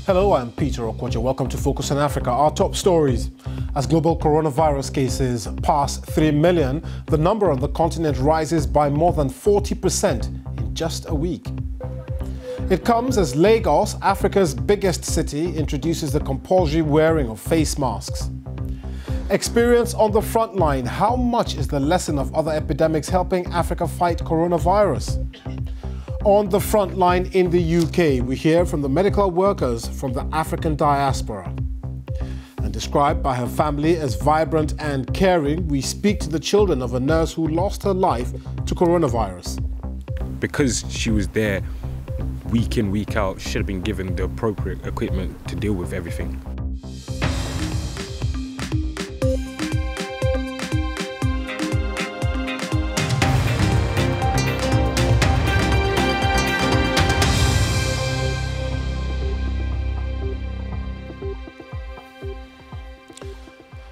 Hello, I'm Peter Okwocha. Welcome to Focus on Africa. Our top stories. As global coronavirus cases pass 3 million, the number on the continent rises by more than 40% in just a week. It comes as Lagos, Africa's biggest city, introduces the compulsory wearing of face masks. Experience on the front line. How much is the lesson of other epidemics helping Africa fight coronavirus? On the front line in the UK, we hear from the medical workers from the African diaspora. And described by her family as vibrant and caring, we speak to the children of a nurse who lost her life to coronavirus. Because she was there week in, week out, she should have been given the appropriate equipment to deal with everything.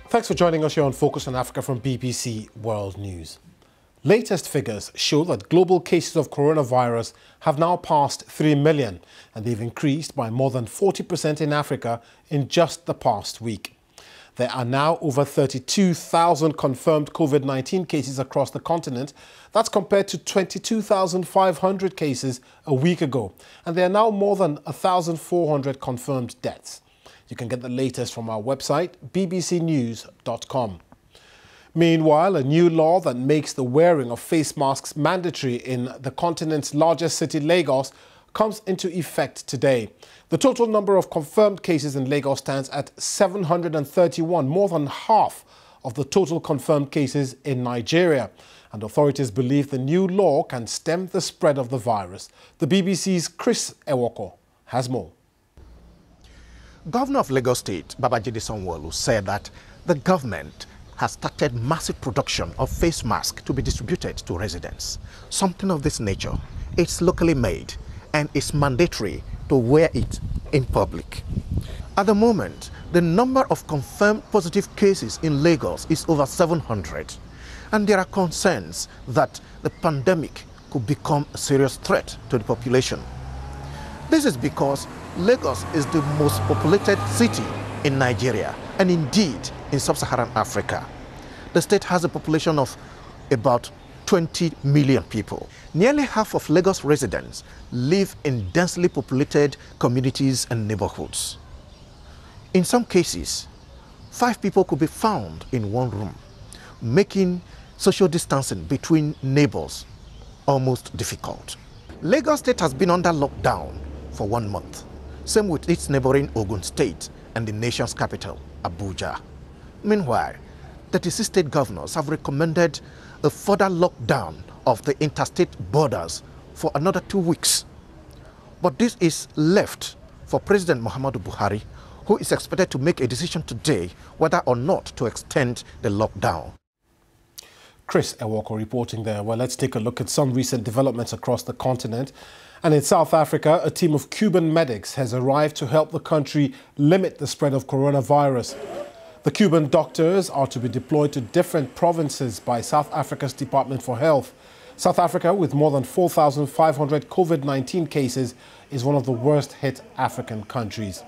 Thanks for joining us here on Focus on Africa from BBC World News. Latest figures show that global cases of coronavirus have now passed 3 million, and they've increased by more than 40% in Africa in just the past week. There are now over 32,000 confirmed COVID-19 cases across the continent. That's compared to 22,500 cases a week ago. And there are now more than 1,400 confirmed deaths. You can get the latest from our website, bbcnews.com. Meanwhile, a new law that makes the wearing of face masks mandatory in the continent's largest city, Lagos, comes into effect today. The total number of confirmed cases in Lagos stands at 731, more than half of the total confirmed cases in Nigeria. And authorities believe the new law can stem the spread of the virus. The BBC's Chris Ewoko has more. Governor of Lagos State, Babajide Sanwo-Olu, said that the government has started massive production of face masks to be distributed to residents. Something of this nature. It's locally made and it's mandatory to wear it in public. At the moment, the number of confirmed positive cases in Lagos is over 700, and there are concerns that the pandemic could become a serious threat to the population. This is because Lagos is the most populated city in Nigeria and indeed in sub-Saharan Africa. The state has a population of about 20 million people. Nearly half of Lagos residents live in densely populated communities and neighborhoods. In some cases, 5 people could be found in one room, making social distancing between neighbors almost difficult. Lagos State has been under lockdown for 1 month. Same with its neighboring Ogun State and the nation's capital, Abuja. Meanwhile, 36 state governors have recommended a further lockdown of the interstate borders for another 2 weeks. But this is left for President Muhammadu Buhari, who is expected to make a decision today whether or not to extend the lockdown. Chris Ewoko reporting there. Well, let's take a look at some recent developments across the continent. And in South Africa, a team of Cuban medics has arrived to help the country limit the spread of coronavirus. The Cuban doctors are to be deployed to different provinces by South Africa's Department for Health. South Africa, with more than 4,500 COVID-19 cases, is one of the worst hit African countries.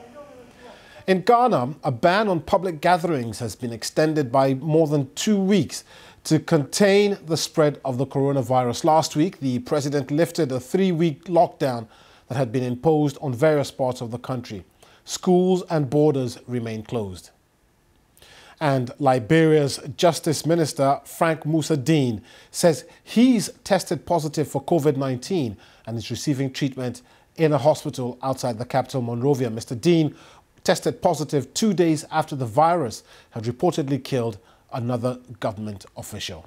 In Ghana, a ban on public gatherings has been extended by more than 2 weeks to contain the spread of the coronavirus. Last week, the president lifted a 3-week lockdown that had been imposed on various parts of the country. Schools and borders remain closed. And Liberia's Justice Minister, Frank Musa Dean, says he's tested positive for COVID-19 and is receiving treatment in a hospital outside the capital, Monrovia. Mr. Dean tested positive 2 days after the virus had reportedly killed another government official.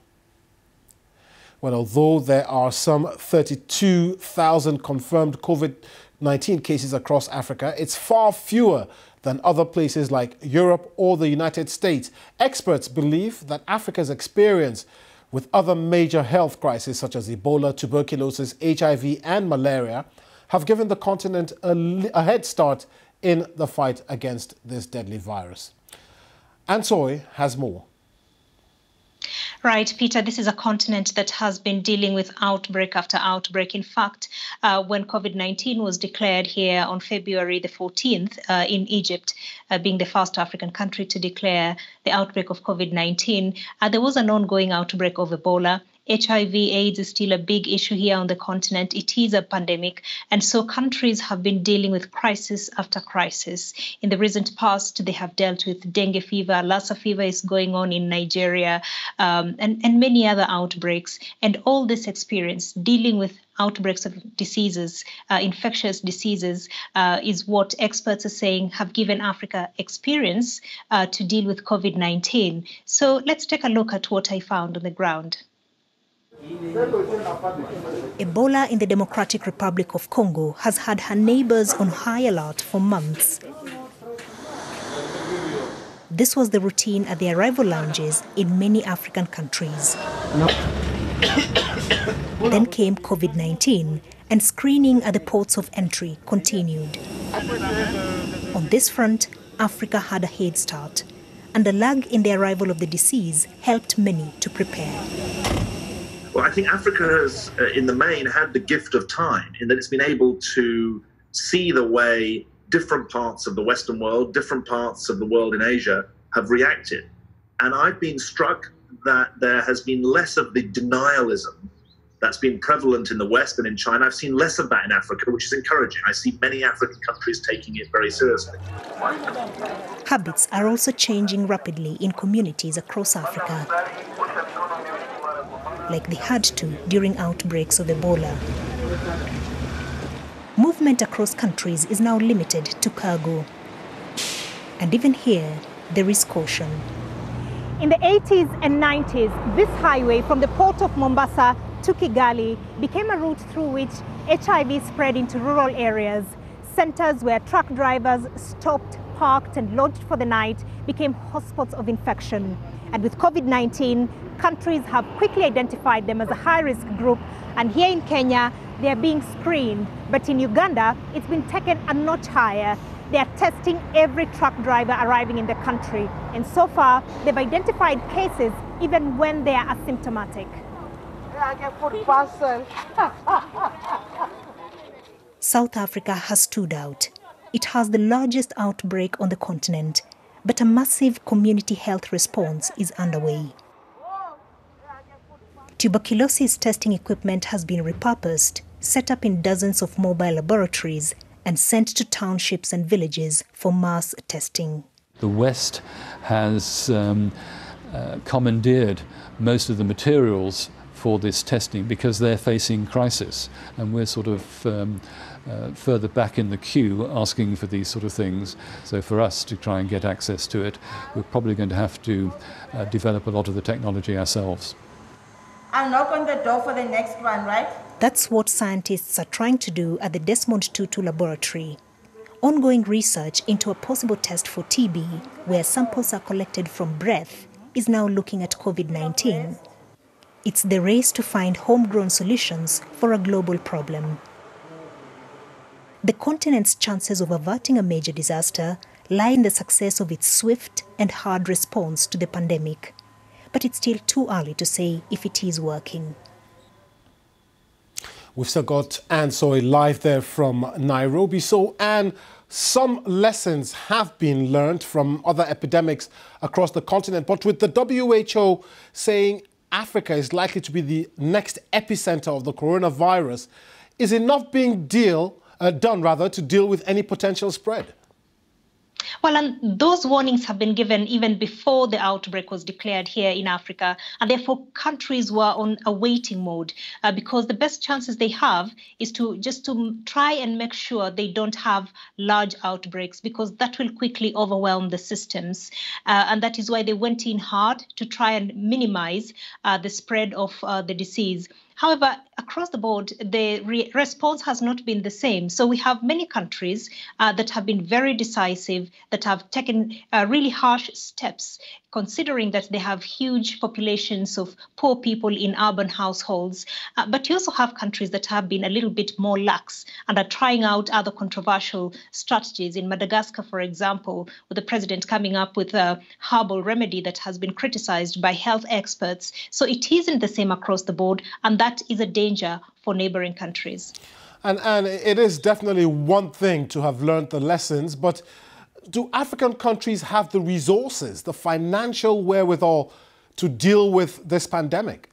Well, although there are some 32,000 confirmed COVID-19 cases across Africa, it's far fewer than other places like Europe or the United States. Experts believe that Africa's experience with other major health crises such as Ebola, tuberculosis, HIV and malaria have given the continent a head start in the fight against this deadly virus. Ansoy has more. Right, Peter, this is a continent that has been dealing with outbreak after outbreak. In fact, when COVID-19 was declared here on February the 14th in Egypt, being the first African country to declare the outbreak of COVID-19, there was an ongoing outbreak of Ebola. HIV/AIDS is still a big issue here on the continent. It is a pandemic, and so countries have been dealing with crisis after crisis. In the recent past, they have dealt with dengue fever, Lassa fever is going on in Nigeria, and many other outbreaks. And all this experience dealing with outbreaks of diseases, infectious diseases, is what experts are saying have given Africa experience to deal with COVID-19. So let's take a look at what I found on the ground. Ebola in the Democratic Republic of Congo has had her neighbors on high alert for months. This was the routine at the arrival lounges in many African countries. Then came COVID-19, and screening at the ports of entry continued. On this front, Africa had a head start, and the lag in the arrival of the disease helped many to prepare. Well, I think Africa has, in the main, had the gift of time in that it's been able to see the way different parts of the Western world, different parts of the world in Asia have reacted. And I've been struck that there has been less of the denialism that's been prevalent in the West and in China. I've seen less of that in Africa, which is encouraging. I see many African countries taking it very seriously. Habits are also changing rapidly in communities across Africa, like they had to during outbreaks of Ebola. Movement across countries is now limited to cargo. And even here, there is caution. In the 80s and 90s, this highway from the port of Mombasa to Kigali became a route through which HIV spread into rural areas. Centers where truck drivers stopped, parked and lodged for the night became hotspots of infection. And with COVID-19, countries have quickly identified them as a high-risk group. And here in Kenya, they are being screened. But in Uganda, it's been taken a notch higher. They are testing every truck driver arriving in the country. And so far, they've identified cases even when they are asymptomatic. South Africa has stood out. It has the largest outbreak on the continent, but a massive community health response is underway. Tuberculosis testing equipment has been repurposed, set up in dozens of mobile laboratories, and sent to townships and villages for mass testing. The West has commandeered most of the materials for this testing because they're facing crisis, and we're sort of further back in the queue asking for these sort of things. So for us to try and get access to it, we're probably going to have to develop a lot of the technology ourselves. I'll knock on the door for the next one, right? That's what scientists are trying to do at the Desmond Tutu laboratory. Ongoing research into a possible test for TB, where samples are collected from breath, is now looking at COVID-19. It's the race to find homegrown solutions for a global problem. The continent's chances of averting a major disaster lie in the success of its swift and hard response to the pandemic. But it's still too early to say if it is working. We've still got Anne Soy live there from Nairobi. So, Anne, some lessons have been learned from other epidemics across the continent, but with the WHO saying Africa is likely to be the next epicenter of the coronavirus, is enough being done to deal with any potential spread? Well, and those warnings have been given even before the outbreak was declared here in Africa, and therefore countries were on a waiting mode because the best chances they have is to try and make sure they don't have large outbreaks, because that will quickly overwhelm the systems. And that is why they went in hard to try and minimize the spread of the disease. However, across the board, the response has not been the same. So we have many countries that have been very decisive, that have taken really harsh steps considering that they have huge populations of poor people in urban households. But you also have countries that have been a little bit more lax and are trying out other controversial strategies. In Madagascar, for example, with the president coming up with a herbal remedy that has been criticized by health experts. So it isn't the same across the board, and that is a danger for neighboring countries. And it is definitely one thing to have learned the lessons, but do African countries have the resources, the financial wherewithal to deal with this pandemic?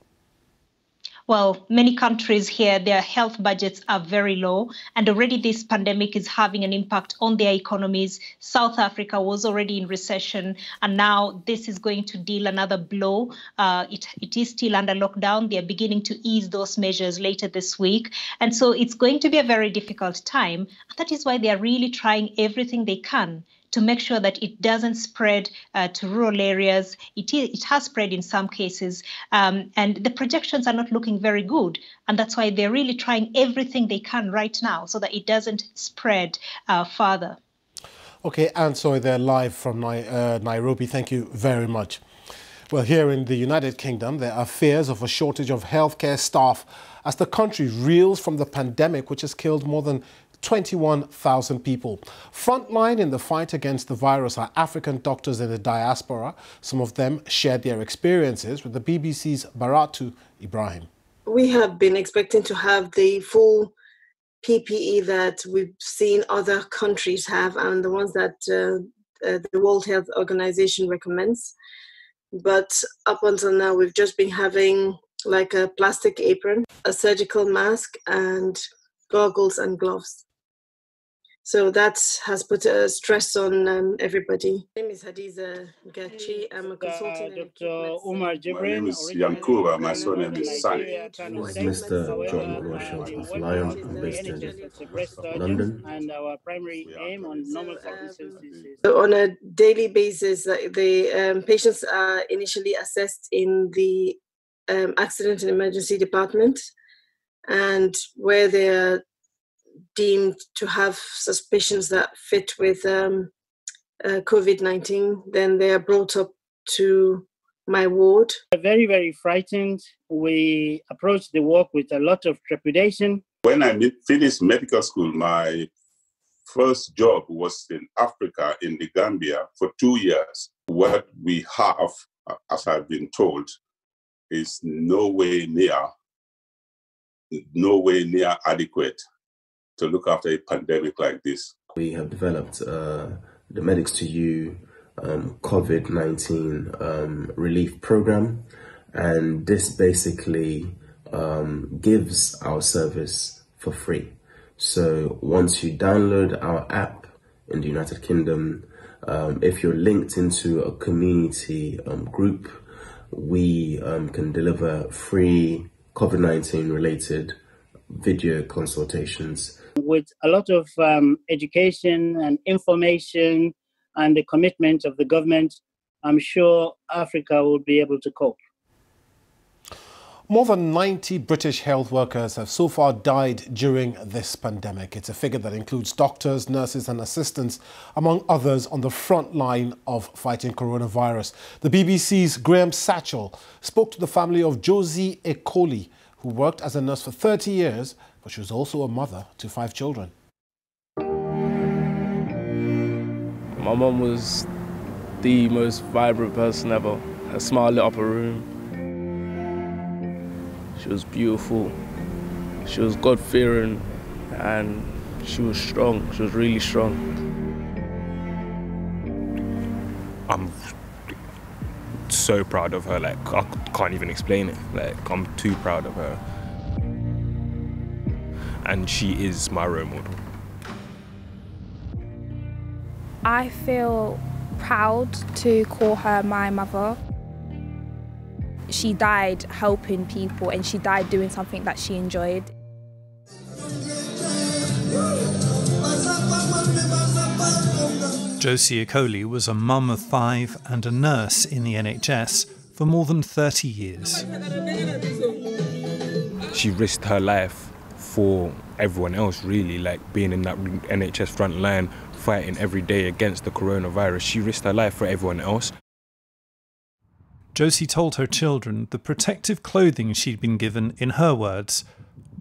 Well, many countries here, their health budgets are very low, and already this pandemic is having an impact on their economies. South Africa was already in recession, and now this is going to deal another blow. It is still under lockdown. They are beginning to ease those measures later this week. And so it's going to be a very difficult time. And that is why they are really trying everything they can to make sure that it doesn't spread to rural areas. It has spread in some cases, and the projections are not looking very good. And that's why they're really trying everything they can right now so that it doesn't spread further. Okay, Anne Soy there live from Nairobi. Thank you very much. Well, here in the United Kingdom, there are fears of a shortage of healthcare staff as the country reels from the pandemic, which has killed more than 21,000 people. Frontline in the fight against the virus are African doctors in the diaspora. Some of them shared their experiences with the BBC's Baratu Ibrahim. We have been expecting to have the full PPE that we've seen other countries have and the ones that the World Health Organization recommends. But up until now, we've just been having like a plastic apron, a surgical mask, and goggles and gloves. So that has put a stress on everybody. My name is Hadiza Gachi. I'm a consultant. Dr. Umar Jibrin. My name is Yankuba. My surname is Sani. This is Mr. John Marshall of Lion. I'm based in London. And our primary aim on normal Parkinson's disease. So on a daily basis, the patients are initially assessed in the accident and emergency department, and where they are deemed to have suspicions that fit with COVID-19, then they are brought up to my ward. Very, very frightened. We approached the work with a lot of trepidation. When I finished medical school, my first job was in Africa, in the Gambia, for 2 years. What we have, as I've been told, is no way near adequate to look after a pandemic like this. We have developed the Medics to You COVID-19 relief program, and this basically gives our service for free. So once you download our app in the United Kingdom, if you're linked into a community group, we can deliver free COVID-19 related video consultations. With a lot of education and information and the commitment of the government, I'm sure Africa will be able to cope. More than 90 British health workers have so far died during this pandemic. It's a figure that includes doctors, nurses and assistants, among others on the front line of fighting coronavirus. The BBC's Graham Satchell spoke to the family of Josie Ekoli, who worked as a nurse for 30 years, but she was also a mother to 5 children. My mum was the most vibrant person ever. Her smile lit up a room. She was beautiful. She was God-fearing, and she was strong. She was really strong. I'm so proud of her, like I can't even explain it. Like I'm too proud of her. And she is my role model. I feel proud to call her my mother. She died helping people, and she died doing something that she enjoyed. Josie Ekoli was a mum of 5 and a nurse in the NHS for more than 30 years. She risked her life for everyone else, really, like being in that NHS front line, fighting every day against the coronavirus. She risked her life for everyone else. Josie told her children the protective clothing she'd been given, in her words,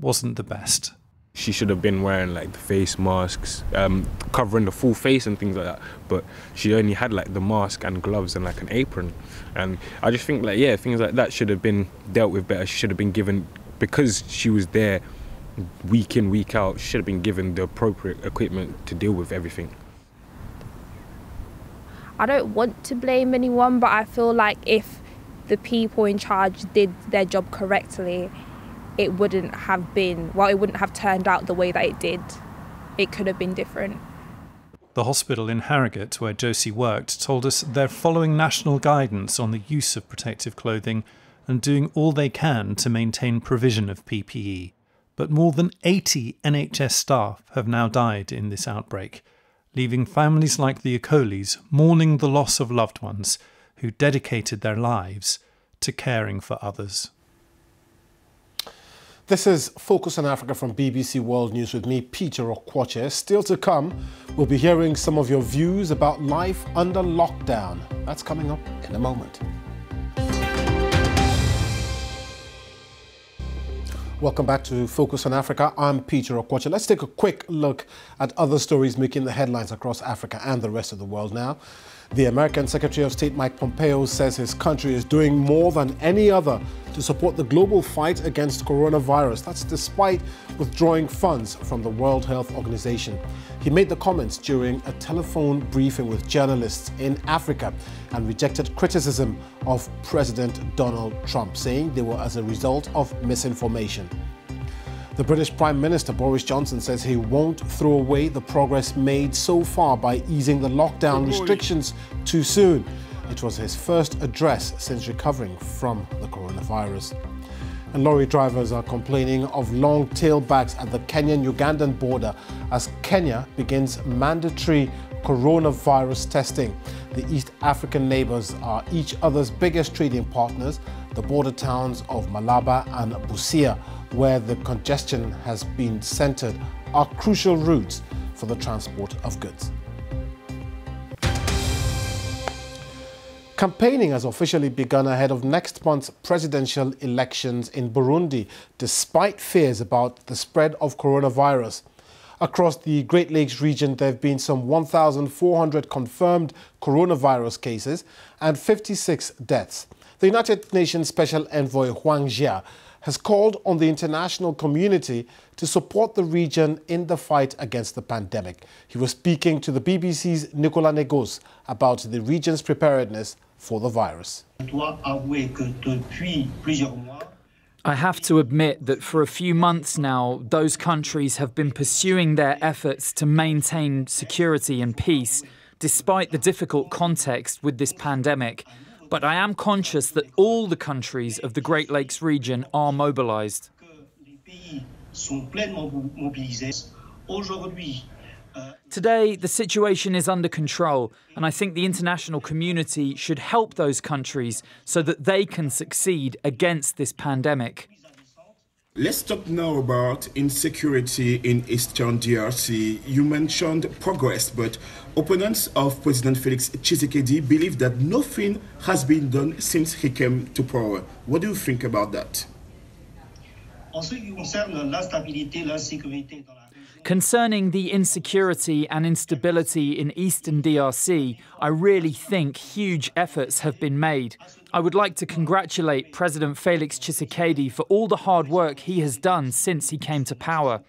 wasn't the best. She should have been wearing like the face masks, covering the full face and things like that. But she only had like the mask and gloves and like an apron. And I just think like, yeah, things like that should have been dealt with better. She should have been given, because she was there week in, week out, she should have been given the appropriate equipment to deal with everything. I don't want to blame anyone, but I feel like if the people in charge did their job correctly, it wouldn't have turned out the way that it did. It could have been different. The hospital in Harrogate, where Josie worked, told us they're following national guidance on the use of protective clothing and doing all they can to maintain provision of PPE. But more than 80 NHS staff have now died in this outbreak, leaving families like the Okolis mourning the loss of loved ones who dedicated their lives to caring for others. This is Focus on Africa from BBC World News with me, Peter Okwoche. Still to come, we'll be hearing some of your views about life under lockdown. That's coming up in a moment. Welcome back to Focus on Africa. I'm Peter Okwoche. Let's take a quick look at other stories making the headlines across Africa and the rest of the world now. The American Secretary of State Mike Pompeo says his country is doing more than any other to support the global fight against coronavirus. That's despite withdrawing funds from the World Health Organization. He made the comments during a telephone briefing with journalists in Africa and rejected criticism of President Donald Trump, saying they were as a result of misinformation. The British Prime Minister Boris Johnson says he won't throw away the progress made so far by easing the lockdown restrictions too soon. It was his first address since recovering from the coronavirus. And lorry drivers are complaining of long tailbacks at the Kenyan-Ugandan border as Kenya begins mandatory coronavirus testing. The East African neighbors are each other's biggest trading partners, the border towns of Malaba and Busia, where the congestion has been centered, are crucial routes for the transport of goods. Campaigning has officially begun ahead of next month's presidential elections in Burundi, despite fears about the spread of coronavirus. Across the Great Lakes region, there have been some 1,400 confirmed coronavirus cases and 56 deaths. The United Nations Special Envoy Huang Jia has called on the international community to support the region in the fight against the pandemic. He was speaking to the BBC's Nicolas Negos about the region's preparedness for the virus. I have to admit that for a few months now, those countries have been pursuing their efforts to maintain security and peace, despite the difficult context with this pandemic. But I am conscious that all the countries of the Great Lakes region are mobilized. Today, the situation is under control, and I think the international community should help those countries so that they can succeed against this pandemic. Let's talk now about insecurity in Eastern DRC. You mentioned progress, but opponents of President Felix Tshisekedi believe that nothing has been done since he came to power. What do you think about that? Concerning the insecurity and instability in Eastern DRC, I really think huge efforts have been made. I would like to congratulate President Felix Tshisekedi for all the hard work he has done since he came to power.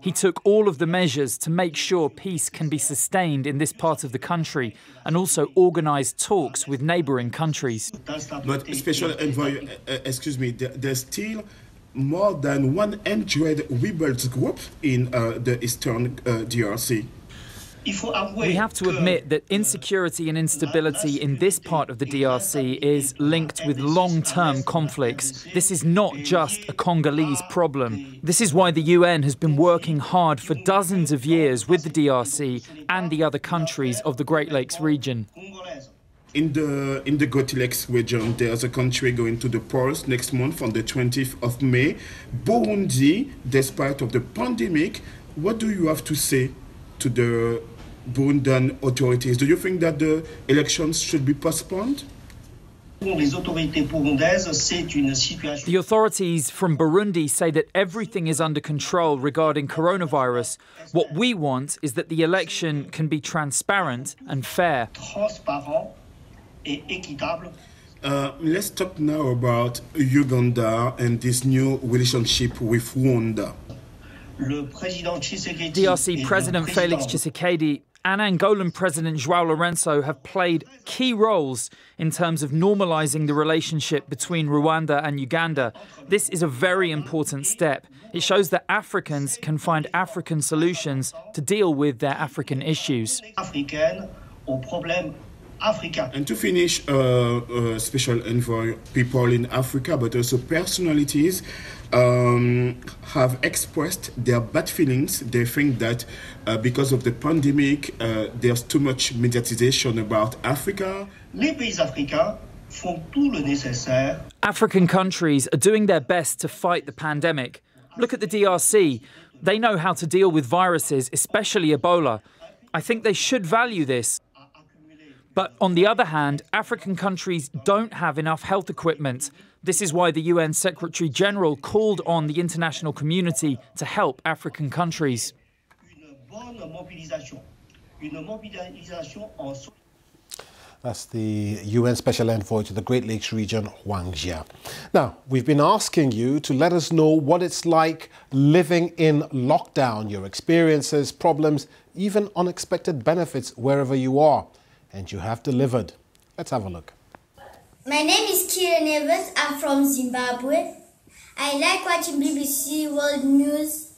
He took all of the measures to make sure peace can be sustained in this part of the country and also organised talks with neighbouring countries. But, Special Envoy, there's still more than 100 rebels groups in the Eastern DRC. We have to admit that insecurity and instability in this part of the DRC is linked with long-term conflicts. This is not just a Congolese problem. This is why the UN has been working hard for dozens of years with the DRC and the other countries of the Great Lakes region. In the Great Lakes region, there's a country going to the polls next month on the 20th of May. Burundi, despite of the pandemic, what do you have to say to the Burundian authorities? Do you think that the elections should be postponed? The authorities from Burundi say that everything is under control regarding coronavirus. What we want is that the election can be transparent and fair. Let's talk now about Uganda and this new relationship with Rwanda. DRC President Felix Tshisekedi and Angolan President João Lourenço have played key roles in terms of normalizing the relationship between Rwanda and Uganda. This is a very important step. It shows that Africans can find African solutions to deal with their African issues. And to finish, special envoy, people in Africa, but also personalities, have expressed their bad feelings. They think that because of the pandemic, there's too much mediatization about Africa. African countries are doing their best to fight the pandemic. Look at the DRC. They know how to deal with viruses, especially Ebola. I think they should value this. But on the other hand, African countries don't have enough health equipment. This is why the UN Secretary General called on the international community to help African countries. That's the UN Special Envoy to the Great Lakes region, Wang Jia. Now, we've been asking you to let us know what it's like living in lockdown, your experiences, problems, even unexpected benefits wherever you are. And you have delivered. Let's have a look. My name is Kira Neves. I'm from Zimbabwe. I like watching BBC World News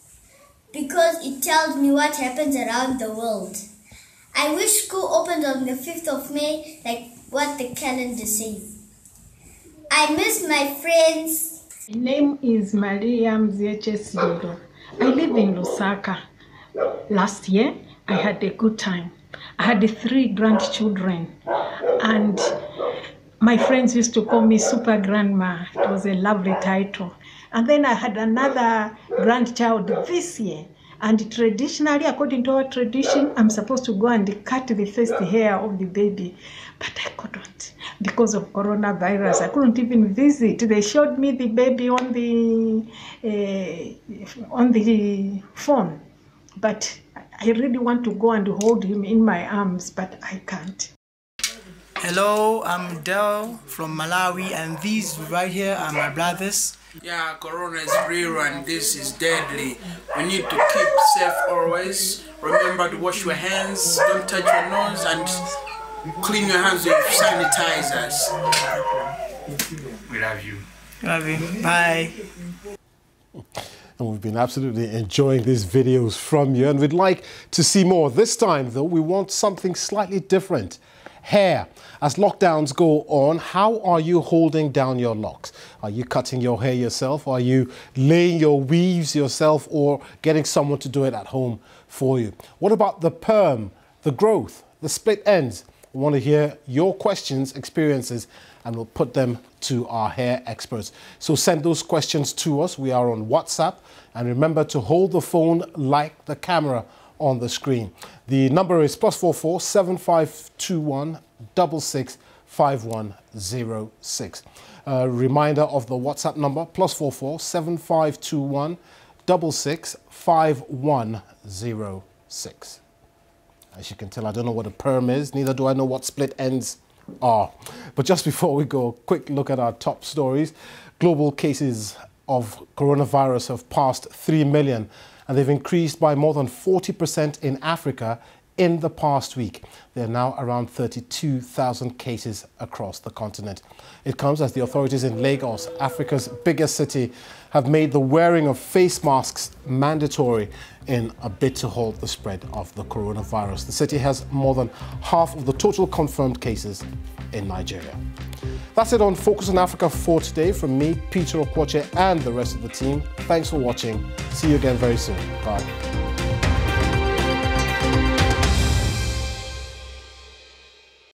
because it tells me what happens around the world. I wish school opened on the 5th of May, like what the calendar says. I miss my friends. My name is Maria Mzieche Sidodo. I live in Lusaka. Last year, I had a good time. I had 3 grandchildren, and my friends used to call me Super Grandma. It was a lovely title. And then I had another grandchild this year, and traditionally, according to our tradition, I'm supposed to go and cut the first hair of the baby, but I couldn't because of coronavirus. I couldn't even visit. They showed me the baby on the phone, but I really want to go and hold him in my arms, but I can't. Hello, I'm Del from Malawi, and these right here are my brothers. Yeah, Corona is real and this is deadly. We need to keep safe always. Remember to wash your hands, don't touch your nose, and clean your hands with sanitizers. We love you. Love you. Bye. And we've been absolutely enjoying these videos from you, and we'd like to see more. This time, though, we want something slightly different. Hair. As lockdowns go on, how are you holding down your locks? Are you cutting your hair yourself? Are you laying your weaves yourself, or getting someone to do it at home for you? What about the perm, the growth, the split ends? We want to hear your questions, experiences, and we'll put them to our hair experts. So send those questions to us. We are on WhatsApp. And remember to hold the phone like the camera on the screen. The number is +44 7521 66 5106. Reminder of the WhatsApp number, +44 7521 66 5106. As you can tell, I don't know what a perm is, neither do I know what split ends are. But just before we go, a quick look at our top stories. Global cases of coronavirus have passed 3 million, and they've increased by more than 40% in Africa in the past week. There are now around 32,000 cases across the continent. It comes as the authorities in Lagos, Africa's biggest city, have made the wearing of face masks mandatory in a bid to halt the spread of the coronavirus. The city has more than half of the total confirmed cases in Nigeria. That's it on Focus on Africa for today. From me, Peter Okwoche, and the rest of the team, thanks for watching. See you again very soon. Bye.